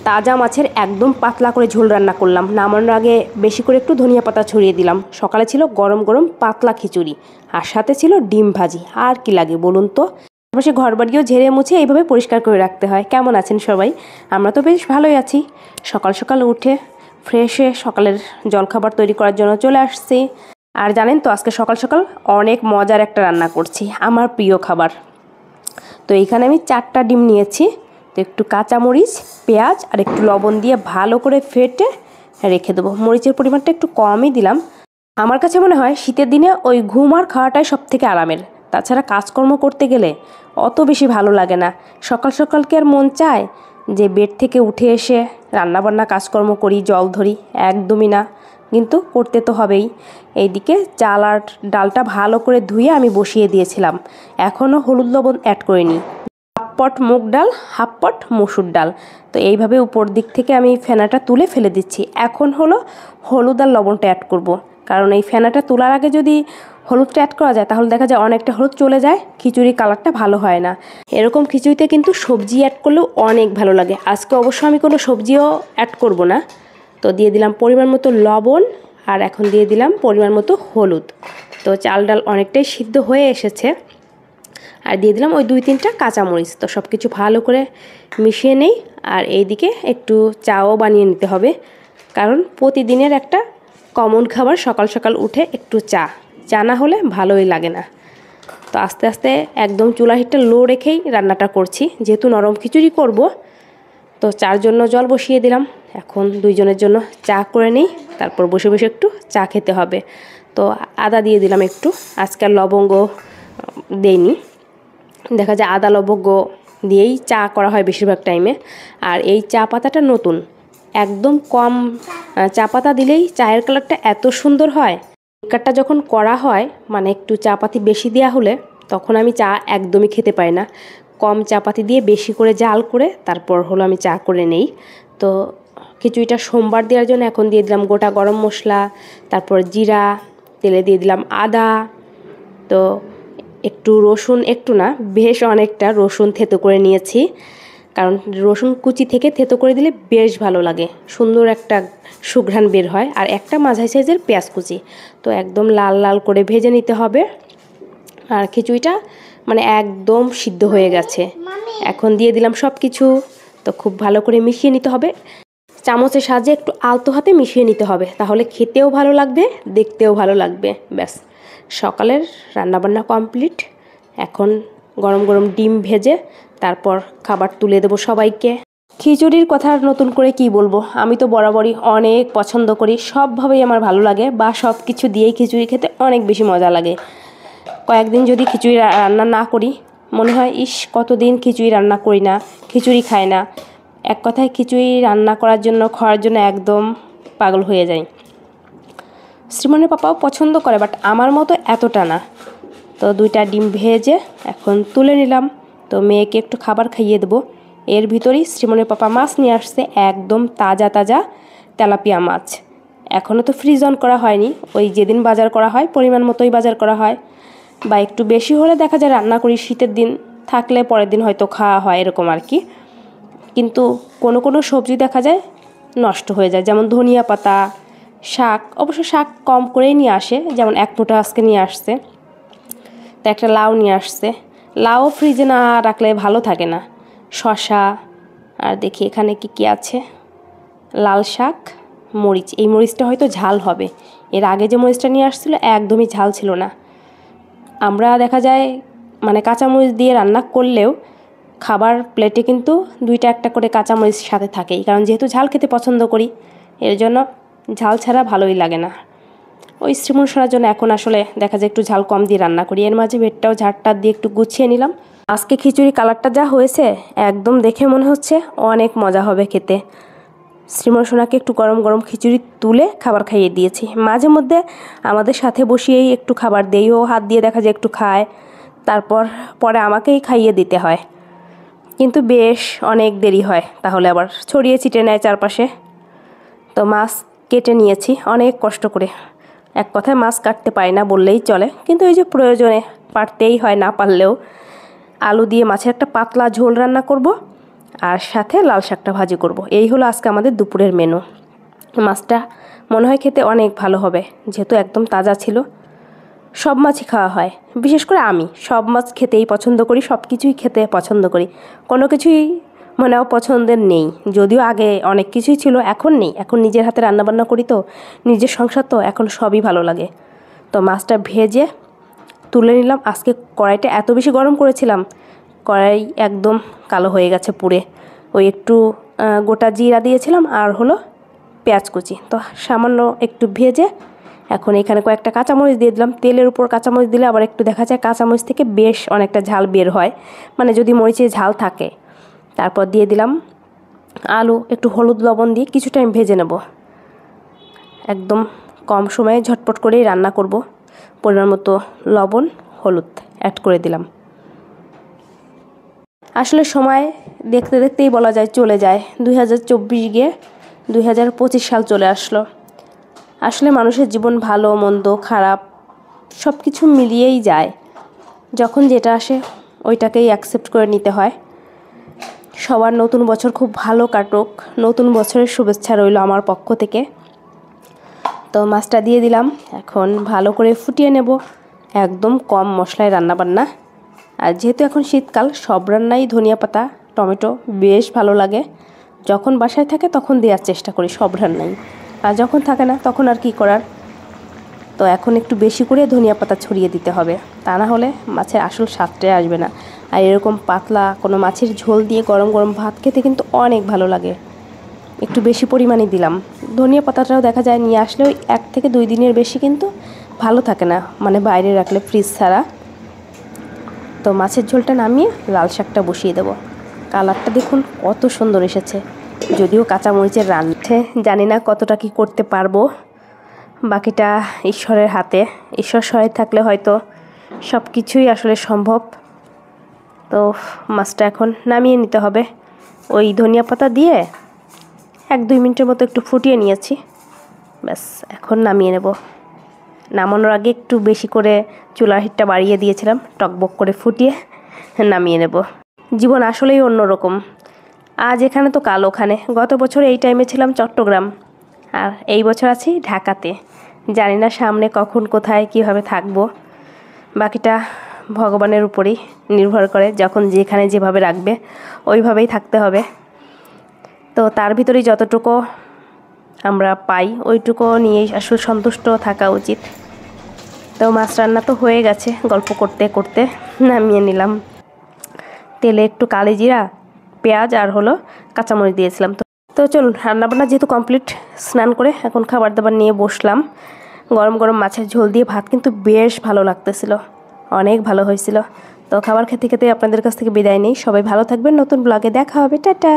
তাজা মাছের একদম পাতলা করে ঝোল রান্না করলাম। নামানোর আগে বেশি করে একটু ধনিয়া পাতা ছড়িয়ে দিলাম। সকালে ছিল গরম গরম পাতলা খিচুড়ি, আর সাথে ছিল ডিম ভাজি। আর কি লাগে বলুন তো। পাশে ঘরবাড়িও ঝেড়ে মুছে এইভাবে পরিষ্কার করে রাখতে হয়। কেমন আছেন সবাই? আমরা তো বেশ ভালোই আছি। সকাল সকাল উঠে ফ্রেশ হয়ে সকালের জলখাবার তৈরি করার জন্য চলে আসছি। আর জানেন তো, আজকে সকাল সকাল অনেক মজার একটা রান্না করছি, আমার প্রিয় খাবার। তো এইখানে আমি 4টা ডিম নিয়েছি। তো একটু কাঁচামরিচ, পেঁয়াজ আর একটু লবণ দিয়ে ভালো করে ফেটে রেখে দেবো। মরিচের পরিমাণটা একটু কমই দিলাম। আমার কাছে মনে হয় শীতের দিনে ওই ঘুম আর খাওয়াটাই সব থেকে আরামের। তাছাড়া কাজকর্ম করতে গেলে অত বেশি ভালো লাগে না। সকাল সকাল কি আর মন চায় যে বেড থেকে উঠে এসে রান্নাবান্না কাজকর্ম করি, জল ধরি? একদমই না, কিন্তু করতে তো হবেই। এইদিকে চাল আর ডালটা ভালো করে ধুয়ে আমি বসিয়ে দিয়েছিলাম। এখনও হলুদ লবণ অ্যাড করিনি। হাফ পট মুগ ডাল, হাফ পট মসুর ডাল। তো এইভাবে উপর দিক থেকে আমি ফেনাটা তুলে ফেলে দিচ্ছি। এখন হলো হলুদ আর লবণটা অ্যাড করব। কারণ এই ফেনাটা তোলার আগে যদি হলুদটা অ্যাড করা যায় তাহলে দেখা যায় অনেকটা হলুদ চলে যায়, খিচুড়ির কালারটা ভালো হয় না। এরকম খিচুড়িতে কিন্তু সবজি অ্যাড করলেও অনেক ভালো লাগে। আজকে অবশ্য আমি কোনো সবজিও অ্যাড করব না। তো দিয়ে দিলাম পরিমাণ মতো লবণ, আর এখন দিয়ে দিলাম পরিমাণ মতো হলুদ। তো চাল ডাল অনেকটাই সিদ্ধ হয়ে এসেছে। আর দিয়ে দিলাম ওই 2-3টা কাঁচামরিচ। তো সব কিছু ভালো করে মিশিয়ে নেই। আর এইদিকে একটু চাও বানিয়ে নিতে হবে, কারণ প্রতিদিনের একটা কমন খাবার সকাল সকাল উঠে একটু চা। চা না হলে ভালোই লাগে না। তো আস্তে আস্তে একদম চুলা হিটটা লো রেখেই রান্নাটা করছি, যেহেতু নরম খিচুড়ি করব। তো চার জন্য জল বসিয়ে দিলাম। এখন 2 জনের জন্য চা করে নিই, তারপর বসে বসে একটু চা খেতে হবে। তো আদা দিয়ে দিলাম একটু। আজকাল লবঙ্গ দেইনি, দেখা যায় আদা লবঙ্গ দিয়েই চা করা হয় বেশিরভাগ টাইমে। আর এই চা পাতাটা নতুন, একদম কম চা পাতা দিলেই চায়ের কালারটা এত সুন্দর হয়। কালারটা যখন করা হয়, মানে একটু চা পাতি বেশি দেওয়া হলে, তখন আমি চা একদমই খেতে পাই না। কম চা পাতি দিয়ে বেশি করে জাল করে তারপর হলো আমি চা করে নেই। তো খিচুড়িটা সোমবার দেওয়ার জন্য এখন দিয়ে দিলাম গোটা গরম মশলা, তারপর জিরা, তেলে দিয়ে দিলাম আদা। তো একটু রসুন, একটু না বেশ অনেকটা রসুন থেতো করে নিয়েছি, কারণ রসুন কুচি থেকে থেতো করে দিলে বেশ ভালো লাগে, সুন্দর একটা সুঘ্রাণ বের হয়। আর একটা মাঝারি সাইজের পেঁয়াজ কুচি। তো একদম লাল লাল করে ভেজে নিতে হবে। আর খিচুড়িটা মানে একদম সিদ্ধ হয়ে গেছে। এখন দিয়ে দিলাম সব কিছু। তো খুব ভালো করে মিশিয়ে নিতে হবে। চামচের সাহায্যে একটু আলতো হাতে মিশিয়ে নিতে হবে, তাহলে খেতেও ভালো লাগবে, দেখতেও ভালো লাগবে। ব্যাস, সকালের রান্নাবান্না কমপ্লিট। এখন গরম গরম ডিম ভেজে তারপর খাবার তুলে দেবো সবাইকে। খিচুড়ির কথা নতুন করে কি বলবো, আমি তো বরাবরই অনেক পছন্দ করি। সবভাবেই আমার ভালো লাগে, বা সব কিছু দিয়েই খিচুড়ি খেতে অনেক বেশি মজা লাগে। কয়েকদিন যদি খিচুড়ি রান্না না করি, মনে হয় ইস কতদিন খিচুড়ি রান্না করি না, খিচুড়ি খাই না। এক কথায় খিচুড়ি রান্না করার জন্য, খাওয়ার জন্য একদম পাগল হয়ে যায়। শ্রীমনের পাপাও পছন্দ করে, বাট আমার মতো এতটা না। তো 2টা ডিম ভেজে এখন তুলে নিলাম। তো মেয়েকে একটু খাবার খাইয়ে দেবো। এর ভিতরেই শ্রীমনের পাপা মাছ নিয়ে আসছে, একদম তাজা তাজা তেলাপিয়া মাছ। এখনও তো ফ্রিজ অন করা হয়নি, ওই যেদিন বাজার করা হয় পরিমাণ মতোই বাজার করা হয়, বা একটু বেশি হলে দেখা যায় রান্না করি, শীতের দিন থাকলে পরের দিন হয়তো খাওয়া হয়, এরকম আর কি। কিন্তু কোনো কোনো সবজি দেখা যায় নষ্ট হয়ে যায়, যেমন ধনিয়া পাতা, শাক। অবশ্য শাক কম করেই নিয়ে আসে, যেমন 1 মুঠো আজকে নিয়ে আসছে। তো একটা লাউ নিয়ে আসছে। লাউ ফ্রিজে না রাখলে ভালো থাকে না। শসা, আর দেখি এখানে কি কি আছে, লাল শাক, মরিচ। এই মরিচটা হয়তো ঝাল হবে, এর আগে যে মরিচটা নিয়ে আসছিল একদমই ঝাল ছিল না। আমরা দেখা যায় মানে কাঁচামরিচ দিয়ে রান্না করলেও খাবার প্লেটে কিন্তু 2টা 1টা করে কাঁচামরিচ সাথে থাকেই, কারণ যেহেতু ঝাল খেতে পছন্দ করি, এর জন্য ঝাল ছাড়া ভালোই লাগে না। ওই শ্রীমন শোনার জন্য এখন আসলে দেখা যায় একটু ঝাল কম দিয়ে রান্না করি। এর মাঝে ভেটটাও ঝাড়টা দিয়ে একটু গুছিয়ে নিলাম। আজকে খিচুড়ি কালারটা যা হয়েছে, একদম দেখে মনে হচ্ছে অনেক মজা হবে খেতে। শ্রীমন সোনাকে একটু গরম গরম খিচুড়ি তুলে খাবার খাইয়ে দিয়েছি। মাঝে মধ্যে আমাদের সাথে বসিয়েই একটু খাবার দেই, ও হাত দিয়ে দেখা যায় একটু খায়, তারপর পরে আমাকেই খাইয়ে দিতে হয়। কিন্তু বেশ অনেক দেরি হয়, তাহলে আবার ছড়িয়ে ছিটিয়ে নেয় চারপাশে। তো মাছ কেটে নিয়েছি অনেক কষ্ট করে। এক কথায় মাছ কাটতে পারি না বললেই চলে, কিন্তু এই যে প্রয়োজনে পারতেই হয়, না পারলেও। আলু দিয়ে মাছের একটা পাতলা ঝোল রান্না করব, আর সাথে লাল শাকটা ভাজি করব। এই হলো আজকে আমাদের দুপুরের মেনু। মাছটা মনে হয় খেতে অনেক ভালো হবে, যেহেতু একদম তাজা ছিল। সব মাছই খাওয়া হয়, বিশেষ করে আমি সব মাছ খেতেই পছন্দ করি, সব কিছুই খেতে পছন্দ করি। কোনো কিছুই মানে অপছন্দের নেই, যদিও আগে অনেক কিছুই ছিল, এখন নেই। এখন নিজের হাতে রান্নাবান্না করি তো, নিজের সংসার তো, এখন সবই ভালো লাগে। তো মাছটা ভেজে তুলে নিলাম। আজকে কড়াইটা এত বেশি গরম করেছিলাম, কড়াই একদম কালো হয়ে গেছে পুড়ে। ওই একটু গোটা জিরা দিয়েছিলাম আর হলো পেঁয়াজ কুচি, তো সামান্য একটু ভেজে এখন এখানে কয়েকটা কাঁচামরিচ দিয়ে দিলাম। তেলের উপর কাঁচামরিচ দিলে আবার একটু দেখা যায় কাঁচামরিচ থেকে বেশ অনেকটা ঝাল বের হয়, মানে যদি মরিচে ঝাল থাকে। তারপর দিয়ে দিলাম আলু, একটু হলুদ লবণ দিয়ে কিছু টাইম ভেজে নেব। একদম কম সময়ে ঝটপট করেই রান্না করব। পরিমাণ মতো লবণ হলুদ অ্যাড করে দিলাম। আসলে সময় দেখতে দেখতেই বলা যায় চলে যায়, 2024 গিয়ে 2025 সাল চলে আসলো। আসলে মানুষের জীবন ভালো মন্দ খারাপ সব কিছু মিলিয়েই যায়, যখন যেটা আসে ওইটাকেই অ্যাকসেপ্ট করে নিতে হয়। সবার নতুন বছর খুব ভালো কাটুক, নতুন বছরের শুভেচ্ছা রইল আমার পক্ষ থেকে। তো মাছটা দিয়ে দিলাম, এখন ভালো করে ফুটিয়ে নেব। একদম কম মশলায় রান্নাবান্না, আর যেহেতু এখন শীতকাল সব রান্নাই ধনিয়া পাতা টমেটো বেশ ভালো লাগে। যখন বাসায় থাকে তখন দেওয়ার চেষ্টা করি সব রান্নাই, আর যখন থাকে না তখন আর কি করার। তো এখন একটু বেশি করে ধনিয়া পাতা ছড়িয়ে দিতে হবে, তা না হলে মাছের আসল স্বাদটাই আসবে না। আর এরকম পাতলা কোনো মাছের ঝোল দিয়ে গরম গরম ভাত খেতে কিন্তু অনেক ভালো লাগে। একটু বেশি পরিমাণে দিলাম। ধনিয়া পাতাটাও দেখা যায় নিয়ে আসলেও 1 থেকে 2 দিনের বেশি কিন্তু ভালো থাকে না, মানে বাইরে রাখলে ফ্রিজ ছাড়া। তো মাছের ঝোলটা নামিয়ে লাল শাকটা বসিয়ে দেব। কালারটা দেখুন কত সুন্দর এসেছে, যদিও কাঁচামরিচের রান্না জানি না কতটা কি করতে পারবো, বাকিটা ঈশ্বরের হাতে। ঈশ্বর সহায় থাকলে হয়তো সব কিছুই আসলে সম্ভব। তো মাছটা এখন নামিয়ে নিতে হবে। ওই ধনিয়া পাতা দিয়ে 1-2 মিনিটের মতো একটু ফুটিয়ে নিয়েছি, ব্যাস এখন নামিয়ে নেব। নামানোর আগে একটু বেশি করে চুলার হিটটা বাড়িয়ে দিয়েছিলাম, টকবক করে ফুটিয়ে নামিয়ে নেব। জীবন আসলেই অন্যরকম, আজ এখানে তো কাল ওখানে। গত বছর এই টাইমে ছিলাম চট্টগ্রাম, আর এই বছর আছি ঢাকাতে। জানি না সামনে কখন কোথায় কিভাবে থাকবো, বাকিটা ভগবানের উপরেই নির্ভর করে, যখন যেখানে যেভাবে রাখবে ওইভাবেই থাকতে হবে। তো তার ভিতরেই যতটুকু আমরা পাই ওইটুকু নিয়েই আসলে সন্তুষ্ট থাকা উচিত। তো মাছ রান্না তো হয়ে গেছে, গল্প করতে করতে নামিয়ে নিলাম। তেলে একটু কালি জিরা পেঁয়াজ আর হলো কাঁচামরিচ দিয়েছিলাম। তো চলুন রান্নাবান্না যেহেতু কমপ্লিট, স্নান করে এখন খাবার দাবার নিয়ে বসলাম। গরম গরম মাছের ঝোল দিয়ে ভাত কিন্তু বেশ ভালো লাগতেছিল, অনেক ভালো হয়েছিল। তো খাবার খেতে খেতে আপনাদের কাছ থেকে বিদায় নেই। সবাই ভালো থাকবেন, নতুন ব্লগে দেখা হবে, টাটা।